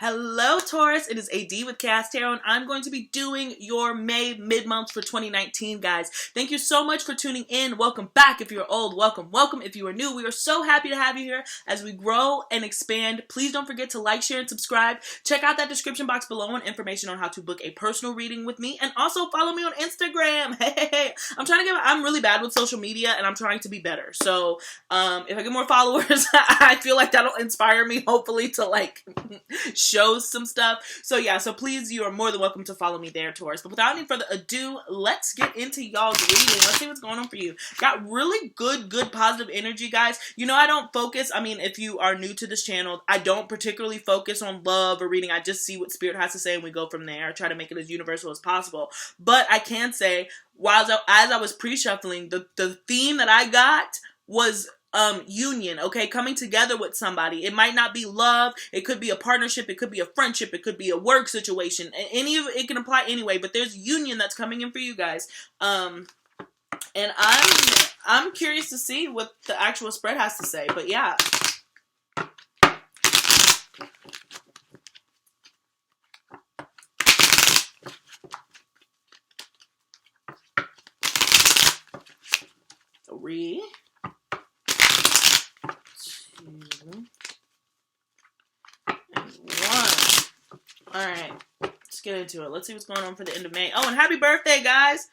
Hello Taurus, it is AD with kayxztarot, and I'm going to be doing your May mid-month for 2019, guys. Thank you so much for tuning in. Welcome back if you're old. Welcome if you are new. We are so happy to have you here as we grow and expand. Please don't forget to like, share, and subscribe. Check out that description box below on information on how to book a personal reading with me, and also follow me on Instagram. Hey, I'm really bad with social media, and I'm trying to be better. So if I get more followers, I feel like that'll inspire me, hopefully, to like shows some stuff. So yeah, so please, you are more than welcome to follow me there, Taurus. But without any further ado, let's get into y'all's reading. Let's see what's going on for you. Got really good positive energy, guys. You know, I don't focus, if you are new to this channel, I don't particularly focus on love or reading. I just see what Spirit has to say and we go from there. I try to make it as universal as possible. But I can say, as I was pre-shuffling, the theme that I got was union, okay? Coming together with somebody. It might not be love. It could be a partnership. It could be a friendship. It could be a work situation. Any of it can apply anyway, but there's union that's coming in for you guys. And I'm curious to see what the actual spread has to say, but yeah. Three. And one. Alright, let's get into it. Let's see what's going on for the end of May. Oh, and happy birthday, guys!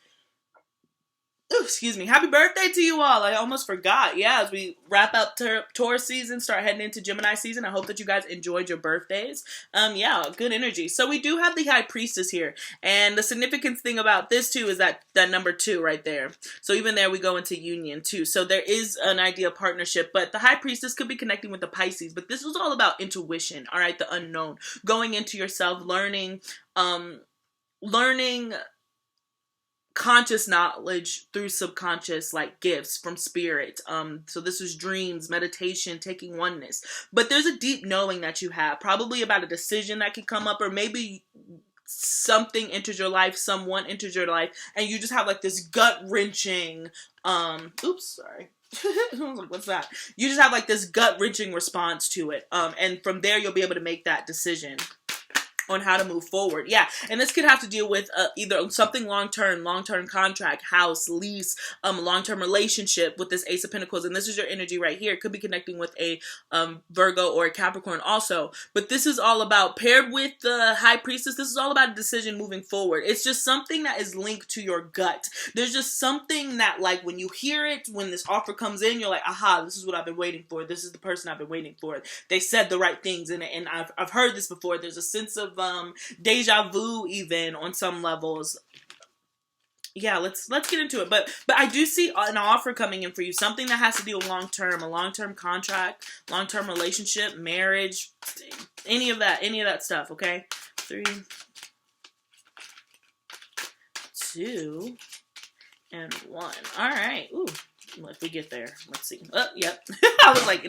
Ooh, excuse me. Happy birthday to you all. I almost forgot. Yeah, as we wrap up Taurus season, start heading into Gemini season, I hope that you guys enjoyed your birthdays. Yeah, good energy. So we do have the High Priestess here. And the significance thing about this, too, is that number 2 right there. So even there, we go into union, too. So there is an idea of partnership. But the High Priestess could be connecting with the Pisces. But this was all about intuition, all right? The unknown. Going into yourself, learning conscious knowledge through subconscious, like gifts from spirit. So this is dreams, meditation, taking oneness. But there's a deep knowing that you have, probably about a decision that could come up, or maybe something enters your life, someone enters your life, and you just have like this gut-wrenching, oops, sorry. What's that? You just have like this gut-wrenching response to it. And from there, you'll be able to make that decision on how to move forward. Yeah, and this could have to deal with either something long-term contract, house, lease, long-term relationship with this Ace of Pentacles, and this is your energy right here. It could be connecting with a Virgo or a Capricorn also, but this is all about, paired with the High Priestess, this is all about a decision moving forward. It's just something that is linked to your gut. There's just something that, like, when you hear it, when this offer comes in, you're like, aha, this is what I've been waiting for. This is the person I've been waiting for. They said the right things, and I've heard this before. There's a sense of deja vu even on some levels. Yeah, let's get into it. But I do see an offer coming in for you, something that has to deal with long-term, a long-term contract, long-term relationship, marriage, any of that stuff, okay? 3, 2, and 1. All right. Ooh. If we get there, let's see. Oh, yep. I was like,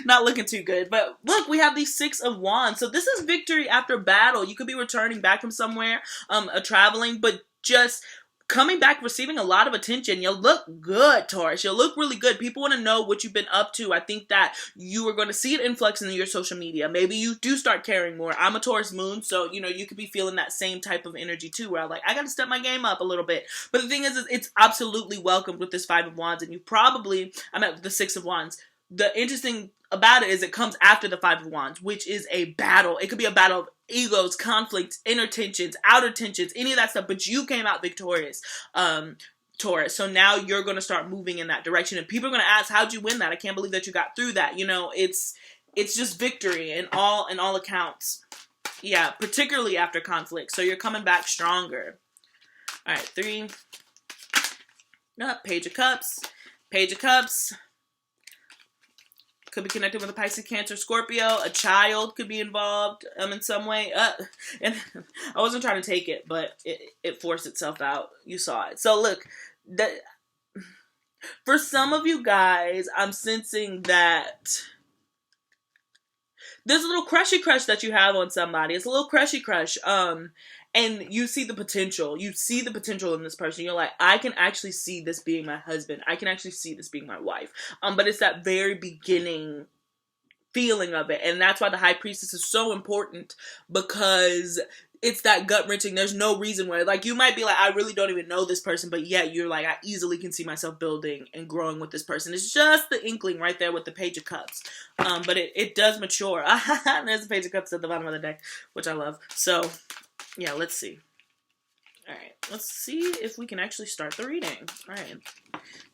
not looking too good. But look, we have the 6 of Wands. So this is victory after battle. You could be returning back from somewhere, traveling, but just coming back, receiving a lot of attention. You'll look good, Taurus. You'll look really good. People want to know what you've been up to. I think that you are going to see it influx in your social media. Maybe you do start caring more. I'm a Taurus moon, so, you know, you could be feeling that same type of energy too, where I'm like, I got to step my game up a little bit. But the thing is it's absolutely welcomed with this 5 of Wands, and you probably, I'm at the 6 of Wands. The interesting about it is it comes after the 5 of Wands, which is a battle. It could be a battle of egos, conflicts, inner tensions, outer tensions, any of that stuff, but you came out victorious, Taurus. So now you're going to start moving in that direction, and people are going to ask, how'd you win that? I can't believe that you got through that. You know, it's just victory in all accounts. Yeah, particularly after conflict. So you're coming back stronger. All right, 3. Page of Cups. Page of Cups. Could be connected with a Pisces, Cancer, Scorpio. A child could be involved in some way. And I wasn't trying to take it, but it forced itself out. You saw it. So look, for some of you guys, I'm sensing that there's a little crushy crush that you have on somebody. It's a little crushy crush. And you see the potential. You see the potential in this person. You're like, I can actually see this being my husband. I can actually see this being my wife. But it's that very beginning feeling of it. And that's why the High Priestess is so important, because it's that gut wrenching. There's no reason why, like, you might be like, I really don't even know this person, but yet you're like, I easily can see myself building and growing with this person. It's just the inkling right there with the Page of Cups. But it does mature. There's the Page of Cups at the bottom of the deck, which I love. So yeah, let's see. All right, let's see if we can actually start the reading. All right.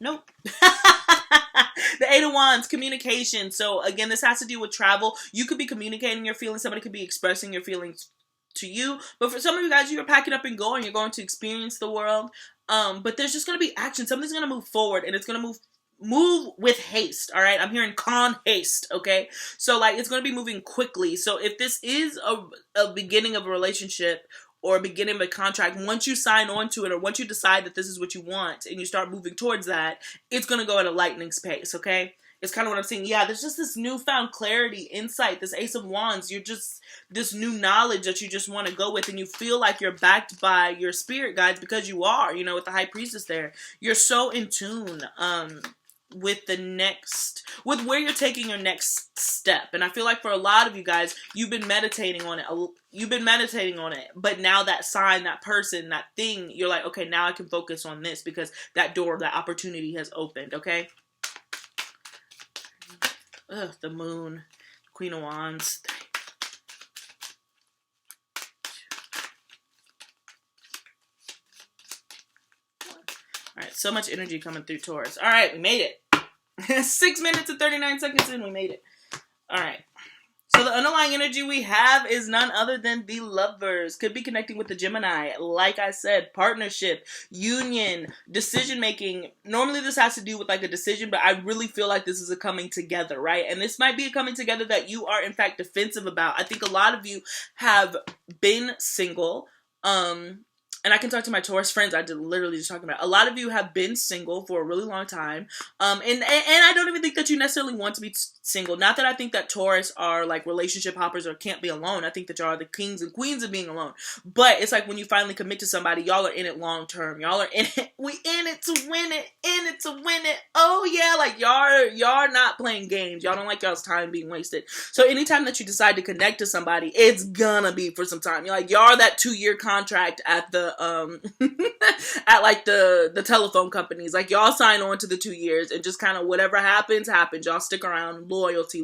Nope. The Eight of Wands, communication. So again, this has to do with travel. You could be communicating your feelings. Somebody could be expressing your feelings to you. But for some of you guys, you're packing up and going. You're going to experience the world. But there's just going to be action. Something's going to move forward, and it's going to move with haste. All right. I'm hearing con haste. Okay. So like, it's going to be moving quickly. So if this is a beginning of a relationship or a beginning of a contract, once you sign on to it, or once you decide that this is what you want and you start moving towards that, it's going to go at a lightning pace. Okay. It's kind of what I'm saying. Yeah, there's just this newfound clarity, insight, this Ace of Wands. You're just, this new knowledge that you just want to go with, and you feel like you're backed by your spirit guides, because you are, you know, with the High Priestess there. You're so in tune with with where you're taking your next step. And I feel like for a lot of you guys, you've been meditating on it. But now that sign, that person, that thing, you're like, okay, now I can focus on this, because that door, that opportunity has opened. Okay. Ugh, the Moon, Queen of Wands. Alright, so much energy coming through Taurus. Alright, we made it. 6 minutes and 39 seconds in, we made it. Alright. So the underlying energy we have is none other than the Lovers. Could be connecting with the Gemini. Like I said, partnership, union, decision making. Normally this has to do with like a decision, but I really feel like this is a coming together, right? And this might be a coming together that you are in fact defensive about. I think a lot of you have been single. And I can talk to my Taurus friends. I did literally just talking about. A lot of you have been single for a really long time. And I don't even think that you necessarily want to be single. Not that I think that Taurus are like relationship hoppers or can't be alone. I think that y'all are the kings and queens of being alone. But it's like when you finally commit to somebody, y'all are in it long term. Y'all are in it. We in it to win it. In it to win it. Oh yeah, like y'all not playing games. Y'all don't like y'all's time being wasted. So anytime that you decide to connect to somebody, it's gonna be for some time. You're like, y'all are that 2-year contract at the at like the telephone companies. Like y'all sign on to the 2 years, and just kind of whatever happens. Y'all stick around. Loyalty.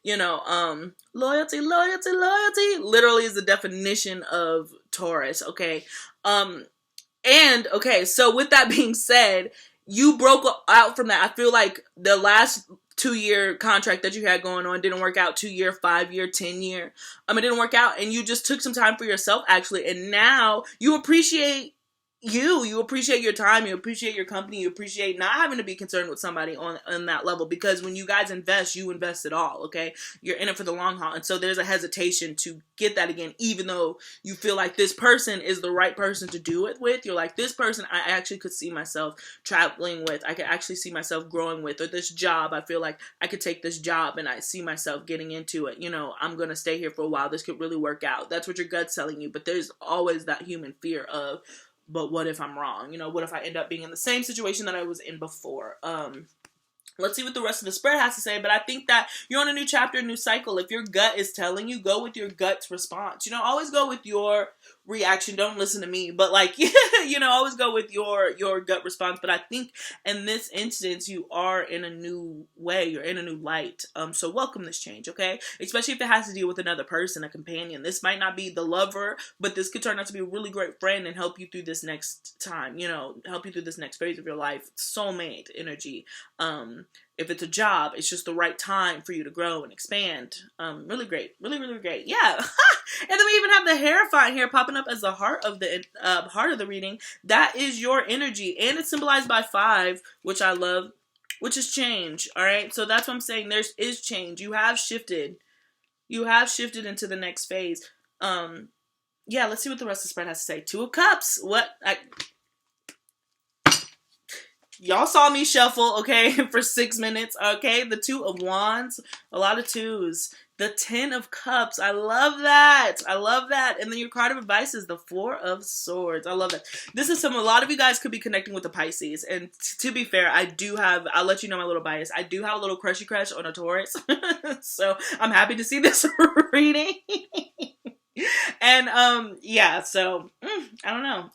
You know, loyalty literally is the definition of Taurus. Okay. And okay, so with that being said, you broke out from that. I feel like the last 2-year contract that you had going on didn't work out. 2-year, 5-year, 10-year. It didn't work out, and you just took some time for yourself actually, and now you appreciate you appreciate your time, you appreciate your company, you appreciate not having to be concerned with somebody on that level, because when you guys invest, you invest it all, okay? You're in it for the long haul, and so there's a hesitation to get that again, even though you feel like this person is the right person to do it with. You're like, this person I actually could see myself traveling with, I could actually see myself growing with, or this job, I feel like I could take this job and I see myself getting into it, you know, I'm gonna stay here for a while, this could really work out. That's what your gut's telling you, but there's always that human fear of, but what if I'm wrong? You know, what if I end up being in the same situation that I was in before? Let's see what the rest of the spread has to say. But I think that you're on a new chapter, a new cycle. If your gut is telling you, go with your gut's response. You know, always go with your reaction. Don't listen to me. But like, you know, always go with your gut response. But I think in this instance, you are in a new way. You're in a new light. So welcome this change, okay? Especially if it has to deal with another person, a companion. This might not be the lover, but this could turn out to be a really great friend and help you through this next time. You know, help you through this next phase of your life. Soulmate energy. If it's a job, it's just the right time for you to grow and expand. Really great. Really, really great. Yeah. And then we even have the Hierophant here popping up as the heart of the reading. That is your energy. And it's symbolized by 5, which I love, which is change. All right. So that's what I'm saying. There is change. You have shifted. You have shifted into the next phase. Yeah, let's see what the rest of the spread has to say. 2 of Cups. Y'all saw me shuffle, okay, for 6 minutes, okay? The 2 of Wands, a lot of 2s. The 10 of Cups. I love that. I love that. And then your card of advice is the 4 of Swords. I love it. This is a lot of you guys could be connecting with the Pisces. And to be fair, I'll let you know my little bias. I do have a little crushy crush on a Taurus. So I'm happy to see this reading. And, yeah, so, I don't know.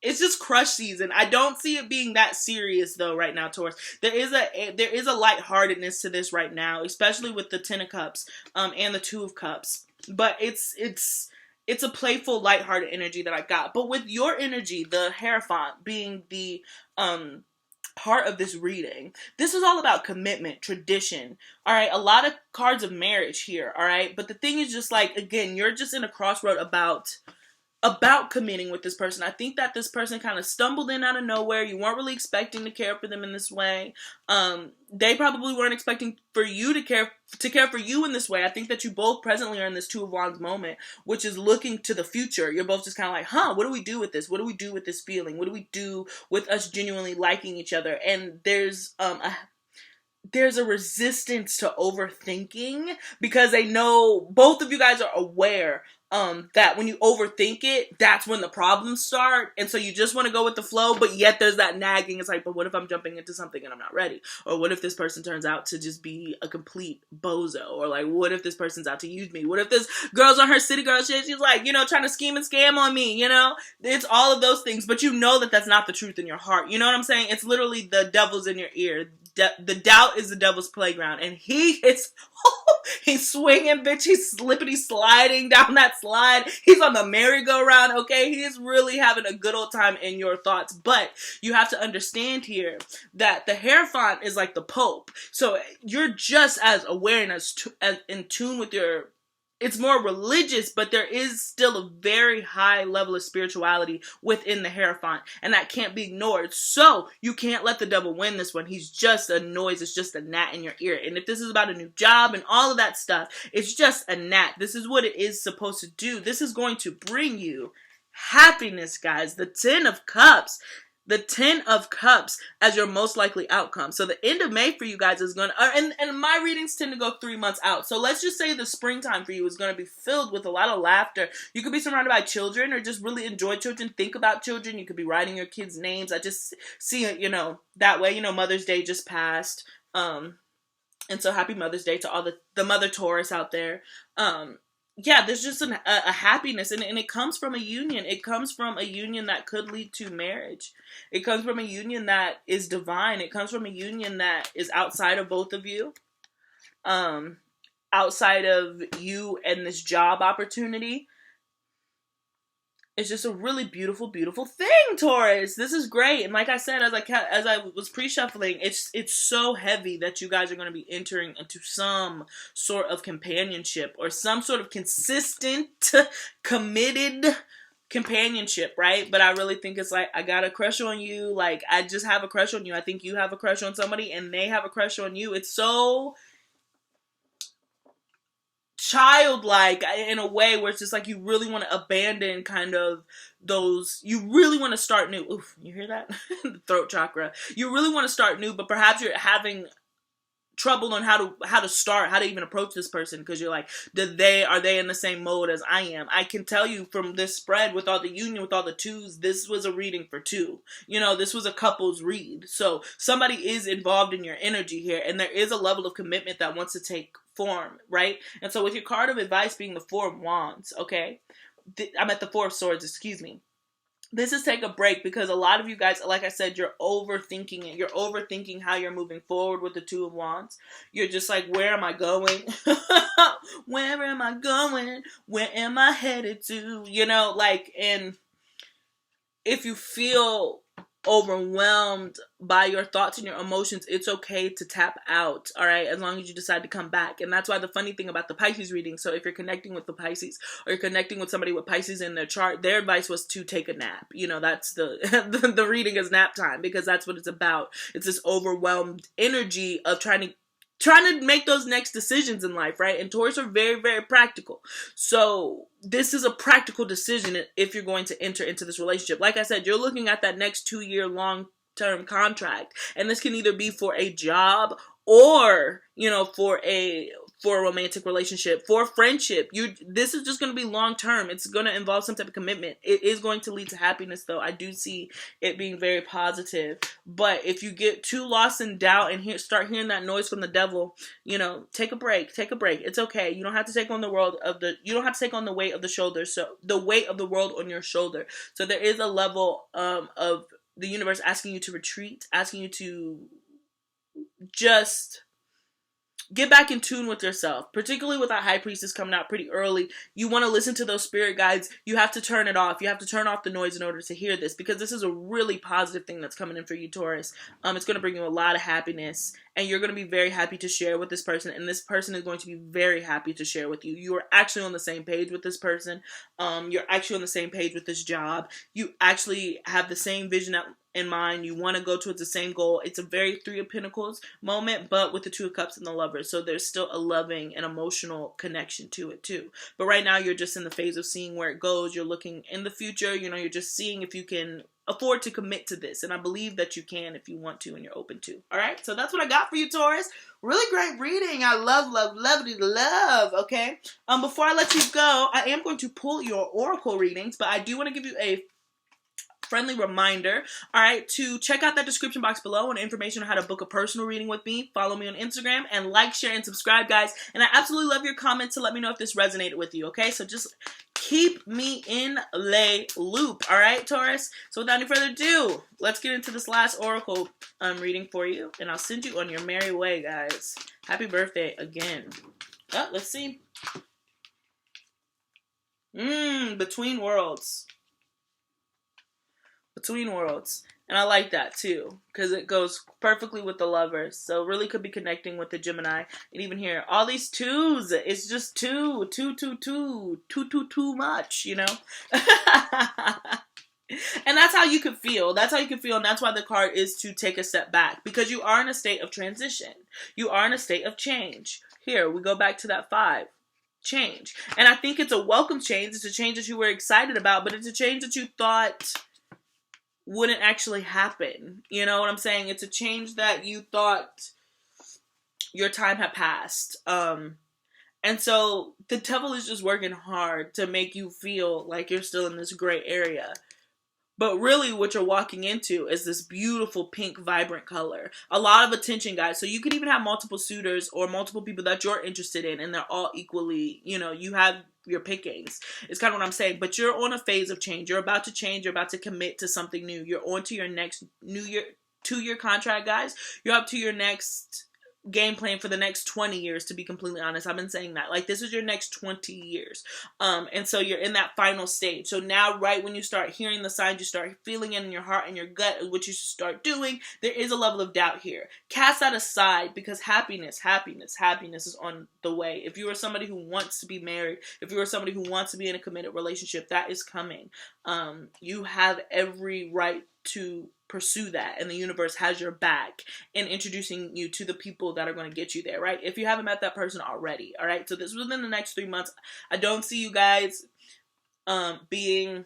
It's just crush season. I don't see it being that serious though right now, Taurus. There is a lightheartedness to this right now, especially with the 10 of Cups, and the 2 of Cups. But it's a playful, lighthearted energy that I got. But with your energy, the Hierophant being the, part of this reading, this is all about commitment, tradition. All right. A lot of cards of marriage here. All right. But the thing is just like, again, you're just in a crossroad about committing with this person. I think that this person kind of stumbled in out of nowhere. You weren't really expecting to care for them in this way. They probably weren't expecting for you to care for you in this way. I think that you both presently are in this 2 of Wands moment, which is looking to the future. You're both just kind of like, what do we do with this? What do we do with this feeling? What do we do with us genuinely liking each other? And there's a resistance to overthinking because they know both of you guys are aware that when you overthink it, that's when the problems start. And so you just want to go with the flow, but yet there's that nagging. It's like, but what if I'm jumping into something and I'm not ready? Or what if this person turns out to just be a complete bozo? Or like, what if this person's out to use me? What if this girl's on her city girl shit? She's like, trying to scheme and scam on me, It's all of those things, but you know that that's not the truth in your heart. You know what I'm saying? It's literally the devil's in your ear. The doubt is the devil's playground, and he's swinging, bitch. He's slippity sliding down that slide. He's on the merry-go-round, okay? He's really having a good old time in your thoughts, but you have to understand here that the Hierophant is like the Pope, so you're just as aware and as in tune with your... It's more religious, but there is still a very high level of spirituality within the Hierophant, and that can't be ignored. So you can't let the devil win this one. He's just a noise. It's just a gnat in your ear. And if this is about a new job and all of that stuff, it's just a gnat. This is what it is supposed to do. This is going to bring you happiness, guys. The 10 of Cups. The 10 of Cups as your most likely outcome. So the end of May for you guys is going to, and my readings tend to go 3 months out. So let's just say the springtime for you is going to be filled with a lot of laughter. You could be surrounded by children or just really enjoy children, think about children. You could be writing your kids' names. I just see it, that way. Mother's Day just passed. And so happy Mother's Day to all the mother Taurus out there. Yeah, there's just a happiness, and it comes from a union. It comes from a union that could lead to marriage. It comes from a union that is divine. It comes from a union that is outside of both of you, outside of you and this job opportunity. It's just a really beautiful, beautiful thing, Taurus. This is great. And like I said, as I was pre-shuffling, it's so heavy that you guys are going to be entering into some sort of companionship or some sort of consistent, committed companionship, right? But I really think it's like, I got a crush on you. Like, I just have a crush on you. I think you have a crush on somebody and they have a crush on you. It's so childlike in a way where it's just like you really want to abandon kind of those, you really want to start new. Oof, you hear that? The throat chakra. You really want to start new, but perhaps you're having trouble on how to start, how to even approach this person, because you're like, are they in the same mode as I am? I can tell you from this spread with all the union, with all the 2s, this was a reading for 2. This was a couple's read. So somebody is involved in your energy here, and there is a level of commitment that wants to take form, right? And so with your card of advice being the 4 of Wands, okay? I'm at the 4 of Swords, excuse me. This is take a break, because a lot of you guys, like I said, you're overthinking it. You're overthinking how you're moving forward with the 2 of Wands. You're just like, where am I going? Where am I going? Where am I headed to? And if you feel overwhelmed by your thoughts and your emotions, it's okay to tap out, all right, as long as you decide to come back. And that's why the funny thing about the Pisces reading, so if you're connecting with the Pisces or you're connecting with somebody with Pisces in their chart, their advice was to take a nap. That's the reading is nap time, because that's what it's about. It's this overwhelmed energy of trying to make those next decisions in life, right? And Taurus are very, very practical. So this is a practical decision if you're going to enter into this relationship. Like I said, you're looking at that next 2-year long-term contract. And this can either be for a job or, for for a romantic relationship, for friendship. This is just going to be long term. It's going to involve some type of commitment. It is going to lead to happiness, though. I do see it being very positive. But if you get too lost in doubt and start hearing that noise from the devil, you know, take a break. Take a break. It's okay. You don't have to take on you don't have to take on the weight of the shoulder. So the weight of the world on your shoulder. So there is a level of the universe asking you to retreat, asking you to just get back in tune with yourself, particularly with that high priestess coming out pretty early. You want to listen to those spirit guides. You have to turn it off. You have to turn off the noise in order to hear this, because this is a really positive thing that's coming in for you, Taurus. It's going to bring you a lot of happiness, and you're going to be very happy to share with this person, and this person is going to be very happy to share with you. You are actually on the same page with this person. You're actually on the same page with this job. You actually have the same vision in mind. You want to go towards the same goal. It's a very Three of Pentacles moment, but with the Two of Cups and the Lovers. So there's still a loving and emotional connection to it too. But right now you're just in the phase of seeing where it goes. You're looking in the future. You know, you're just seeing if you can afford to commit to this. And I believe that you can if you want to and you're open to. All right. So that's what I got for you, Taurus. Really great reading. I love. Okay. Before I let you go, I am going to pull your oracle readings, but I do want to give you a friendly reminder, all right, to check out that description box below on information on how to book a personal reading with me. Follow me on Instagram and like, share, and subscribe, guys. And I absolutely love your comments to let me know if this resonated with you, okay? So just keep me in the loop, all right, Taurus? So without any further ado, let's get into this last oracle reading for you, and I'll send you on your merry way, guys. Happy birthday again. Oh, let's see. Between Worlds. Between Worlds. And I like that too, because it goes perfectly with the Lovers. So really could be connecting with the Gemini. And even here, all these twos, it's just too much, you know? And that's how you could feel. That's how you could feel. And that's why the card is to take a step back, because you are in a state of transition. You are in a state of change. Here, we go back to that 5. Change. And I think it's a welcome change. It's a change that you were excited about, but it's a change that you thought wouldn't actually happen. You know what I'm saying? It's a change that you thought your time had passed. And so the devil is just working hard to make you feel like you're still in this gray area. But really what you're walking into is this beautiful pink, vibrant color. A lot of attention, guys. So you could even have multiple suitors or multiple people that you're interested in, and they're all equally, you know, you have your pickings. It's kind of what I'm saying. But you're on a phase of change. You're about to change. You're about to commit to something new. You're on to your next New Year, 2-year contract, guys. You're up to your next game plan for the next 20 years, to be completely honest. I've been saying that. Like, this is your next 20 years. And so you're in that final stage. So now, right when you start hearing the signs, you start feeling it in your heart and your gut, what you should start doing, there is a level of doubt here. Cast that aside, because happiness is on the way. If you are somebody who wants to be married, if you are somebody who wants to be in a committed relationship, that is coming. You have every right to pursue that, and the universe has your back in introducing you to the people that are going to get you there, right? If you haven't met that person already, all right? So this is within the next 3 months. I don't see you guys being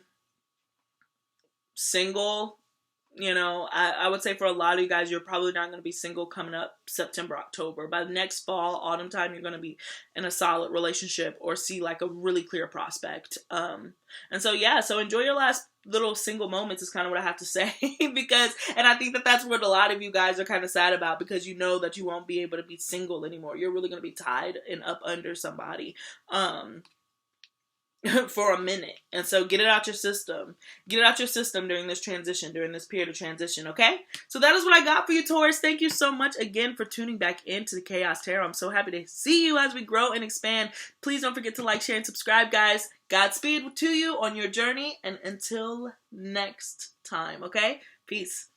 single. You know, I would say for a lot of you guys, you're probably not going to be single coming up September, October. By the next fall, autumn time, you're going to be in a solid relationship or see like a really clear prospect. And so, yeah, so enjoy your last little single moments is kind of what I have to say. Because, and I think that that's what a lot of you guys are kind of sad about, because you know that you won't be able to be single anymore. You're really going to be tied and up under somebody. For a minute. And so get it out your system. Get it out your system during this transition, during this period of transition, okay? So that is what I got for you, Taurus. Thank you so much again for tuning back into the Chaos Tarot. I'm so happy to see you as we grow and expand. Please don't forget to like, share, and subscribe, guys. Godspeed to you on your journey, and until next time, okay? Peace.